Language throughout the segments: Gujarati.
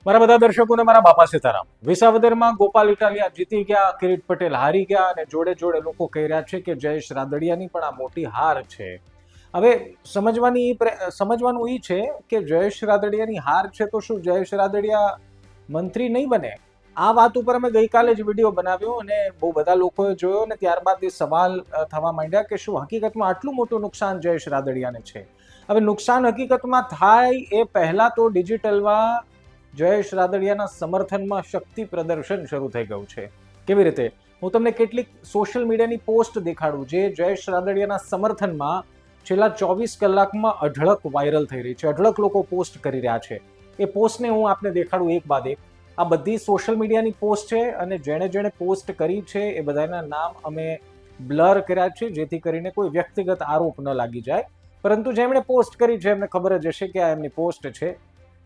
મારા બધા દર્શકોને મારા બાપા સીતારામ. વિસાવદરમાં ગોપાલ ઇટાલિયા જીતી ગયા, કિરીટ પટેલ હારી ગયા અને જોડે જોડે લોકો કહી રહ્યા છે કે જયેશ રાદડિયાની પણ આ મોટી હાર છે. હવે સમજવાનું એ છે કે જયેશ રાદડિયાની હાર છે તો શું જયેશ રાદડિયા મંત્રી નહીં બને? આ વાત ઉપર અમે ગઈકાલે જ વિડીયો બનાવ્યો અને બહુ બધા લોકોએ જોયો અને ત્યારબાદ એ સવાલ થવા માંડ્યા કે શું હકીકતમાં આટલું મોટું નુકસાન જયેશ રાદડિયાને છે? હવે નુકસાન હકીકતમાં થાય એ પહેલા તો ડિજિટલમાં જયેશ રાદડિયાના સમર્થનમાં શક્તિ પ્રદર્શન શરૂ થઈ ગયું છે. કેવી રીતે? હું તમને કેટલીક સોશિયલ મીડિયાની પોસ્ટ દેખાડું જે જયેશ રાદડિયાના સમર્થનમાં છેલ્લા 24 કલાકમાં અઢળક વાયરલ થઈ રહી છે. અઢળક લોકો પોસ્ટ કરી રહ્યા છે. એ પોસ્ટને હું આપને દેખાડું એક બાદ એક. આ બધી સોશિયલ મીડિયાની પોસ્ટ છે અને જેણે પોસ્ટ કરી છે એ બધાના નામ અમે બ્લર કર્યા છે જેથી કરીને કોઈ વ્યક્તિગત આરોપ ન લાગી જાય. પરંતુ જેમણે પોસ્ટ કરી છે એમને ખબર જ હશે કે આ એમની પોસ્ટ છે.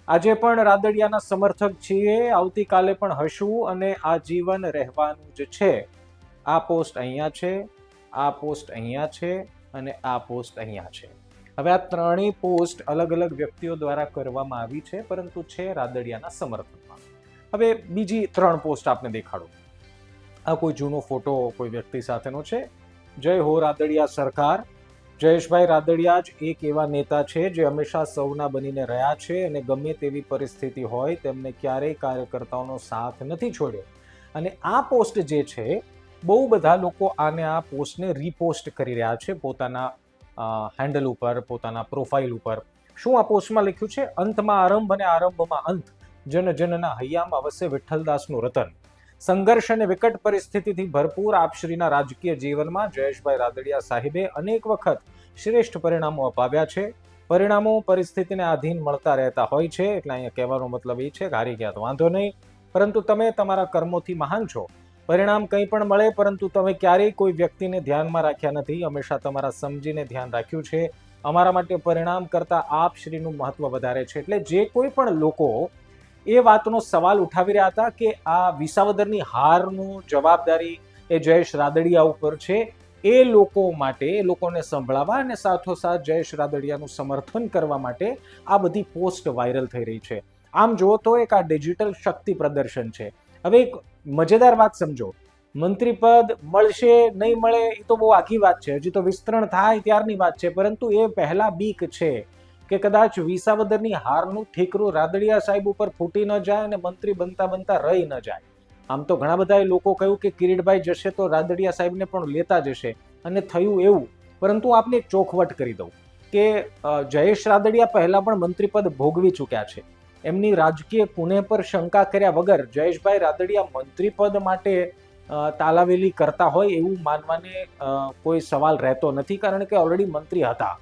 આજે પણ રાદડિયાના સમર્થક છીએ, આવતીકાલે પણ હશું અને આજીવન રહેવાનું જ છે. આ પોસ્ટ અહીંયા છે, આ પોસ્ટ અહીંયા છે અને આ પોસ્ટ અહીંયા છે. હવે આ ત્રણેય પોસ્ટ અલગ અલગ વ્યક્તિઓ દ્વારા કરવામાં આવી છે પરંતુ છે રાદડિયાના સમર્થનમાં. હવે બીજી 3 પોસ્ટ આપને દેખાડો. આ કોઈ જૂનો ફોટો કોઈ વ્યક્તિ સાથેનો છે. જય હો રાદડિયા સરકાર. જયેશભાઈ રાદડિયા જ એક એવા નેતા છે જે હંમેશા સૌના બનીને રહ્યા છે અને ગમે તેવી પરિસ્થિતિ હોય તેમને ક્યારેય કાર્યકર્તાઓનો સાથ નથી છોડ્યો. અને આ પોસ્ટ જે છે બહુ બધા લોકો આ પોસ્ટને રીપોસ્ટ કરી રહ્યા છે પોતાના હેન્ડલ ઉપર, પોતાના પ્રોફાઇલ ઉપર. શું આ પોસ્ટમાં લખ્યું છે? અંતમાં આરંભ અને આરંભમાં અંત, જન જનના હૈયામાં વસે વિઠ્ઠલદાસનું રતન. સંઘર્ષ અને વિકટ પરિસ્થિતિથી ભરપૂર આપશ્રીના રાજકીય જીવનમાં જયેશભાઈ રાદડિયા સાહેબે અનેક વખત શ્રેષ્ઠ પરિણામો અપાવ્યા છે. પરિણામો પરિસ્થિતિને આધીન મળતા રહેતા હોય છે, એટલે અહીંયા કહેવાનો મતલબ એ છે કે હારી ગયા તો વાંધો નહીં, પરંતુ તમે તમારા કર્મોથી મહાન છો. પરિણામ કંઈ પણ મળે પરંતુ તમે ક્યારેય કોઈ વ્યક્તિને ધ્યાનમાં રાખ્યા નથી, હંમેશા તમારા સમજીને ધ્યાન રાખ્યું છે. અમારા માટે પરિણામ કરતાં આપશ્રીનું મહત્વ વધારે છે. એટલે જે કોઈ પણ લોકો એ વાતનો સવાલ ઉઠાવી રહ્યા હતા કે આ વિસાવદરની હારનું જવાબદારી એ જયેશ રાદડિયા ઉપર છે, એ લોકો માટે, એ લોકોને સંભળાવવા અને સાથોસાથ જયેશ રાદડિયાનું સમર્થન કરવા માટે આ બધી પોસ્ટ વાયરલ થઈ રહી છે. આમ જુઓ તો એક આ ડિજિટલ શક્તિ પ્રદર્શન છે. હવે એક મજેદાર વાત સમજો. મંત્રી પદ મળશે નહીં મળે એ તો બહુ આખી વાત છે, હજી તો વિસ્તરણ થાય ત્યારની વાત છે, પરંતુ એ પહેલા બીક છે કે કદાચ વિસાવદરની હારનું ઠીકરું રાદડિયા સાહેબ ઉપર ફૂટી ન જાય અને મંત્રી બનતા બનતા રહી ન જાય. આમ તો ઘણા બધા લોકો કહ્યું કે કિરીટભાઈ જશે તો રાદડિયા સાહેબને પણ લેતા જશે અને થયું એવું. પરંતુ આપને એક ચોખવટ કરી દઉં કે જયેશ રાદડિયા પહેલા પણ મંત્રીપદ ભોગવી ચૂક્યા છે. એમની રાજકીય કુને પર શંકા કર્યા વગર જયેશભાઈ રાદડિયા મંત્રીપદ માટે તાલાવેલી કરતા હોય એવું માનવાને કોઈ સવાલ રહેતો નથી, કારણ કે ઓલરેડી મંત્રી હતા.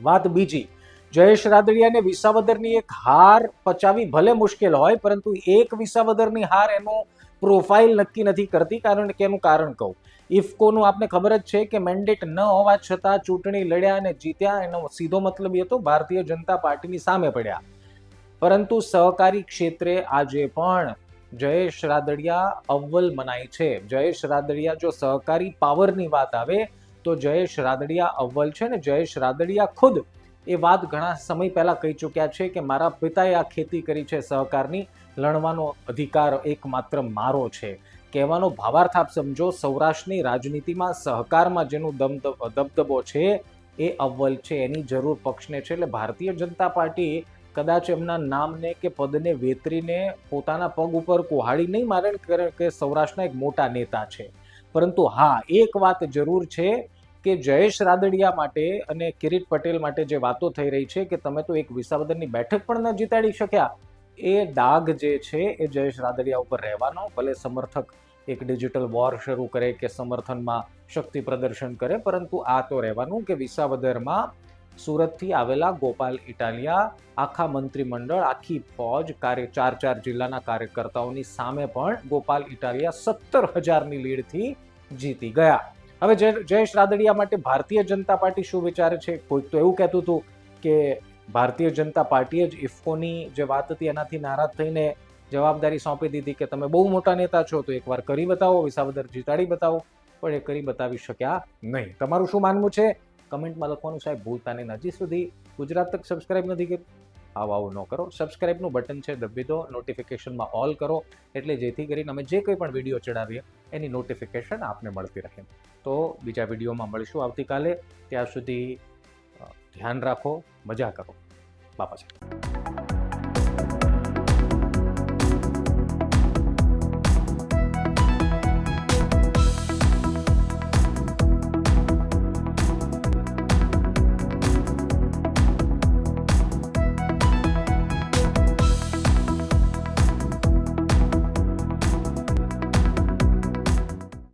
વાત બીજી, જયેશ રાદડિયાને વિસાવદરની એક હાર પચાવી ભલે મુશ્કેલ હોય પરંતુ એક વિસાવદરની હાર એનો પ્રોફાઇલ નક્કી નથી કરતી, કારણ કે એનું કારણ કહું. ઇફકોનું આપને ખબર જ છે કે મેન્ડેટ ન હોવા છતાં ચૂંટણી લડ્યા અને જીત્યા. એનો સીધો મતલબ એ હતો ભારતીય જનતા પાર્ટીની સામે પડ્યા. પરંતુ સહકારી ક્ષેત્રે આજે પણ જયેશ રાદડિયા અવ્વલ મનાય છે. જયેશ રાદડિયા, જો સહકારી પાવરની વાત આવે તો જયેશ રાદડિયા અવ્વલ છે. ને જયેશ રાદડિયા ખુદ એ વાત ઘણા સમય પહેલા કહી ચૂક્યા છે કે મારા પિતાએ આ ખેતી કરી છે સહકારની, લણવાનો અધિકાર એકમાત્ર મારો છે. કહેવાનો ભાવાર્થ આપ સમજો. સૌરાષ્ટ્રની રાજનીતિમાં સહકારમાં જેનો દબદબો છે એ અવ્વલ છે, એની જરૂર પક્ષને છે. એટલે ભારતીય જનતા પાર્ટી કદાચ એમના નામને કે પદને વેતરીને પોતાના પગ ઉપર કુહાડી નહીં મારે કે સૌરાષ્ટ્રના એક મોટા નેતા છે. પરંતુ હા, એક વાત જરૂર છે કે જયેશ રાદડિયા માટે અને કિરીટ પટેલ માટે જે વાતો થઈ રહી છે કે તમે તો એક વિસાવદરની બેઠક પણ ન જીતાડી શક્યા, એ દાગ જે છે એ જયેશ રાદડિયા ઉપર રહેવાનો. ભલે સમર્થક એક ડિજિટલ વોર શરૂ કરે કે સમર્થનમાં શક્તિ પ્રદર્શન કરે, પરંતુ આ તો રહેવાનું કે વિસાવદરમાં સુરતથી આવેલા ગોપાલ ઇટાલિયા આખા મંત્રીમંડળ, આખી ફોજ, 4 જિલ્લાના કાર્યકર્તાઓની સામે પણ ગોપાલ ઇટાલિયા 17,000ની લીડથી જીતી ગયા. હવે જયેશ રાદડિયા માટે ભારતીય જનતા પાર્ટી શું વિચારે છે? કોઈક તો એવું કહેતું હતું કે ભારતીય જનતા પાર્ટીએ જ ઇફકોની જે વાત હતી એનાથી નારાજ થઈને જવાબદારી સોંપી દીધી કે તમે બહુ મોટા નેતા છો તો એકવાર કરી બતાવો, વિસાવદર જીતાડી બતાવો, પણ એ કરી બતાવી શક્યા નહીં. તમારું શું માનવું છે? કમેન્ટમાં લખવાનું સાહેબ ભૂલતા નહીં. હજી સુધી ગુજરાત તક સબસ્ક્રાઇબ નથી કર્યું? આવું ન કરો. સબસ્ક્રાઇબનું બટન છે દબી દો, નોટિફિકેશનમાં ઓલ કરો, એટલે જેથી કરીને અમે જે કંઈ પણ વિડીયો ચડાવીએ એની નોટિફિકેશન આપને મળતી રહે. તો બીજા વિડીયોમાં મળીશું આવતીકાલે. ત્યાં સુધી ધ્યાન રાખો, મજા કરો. બાપા સાહેબ.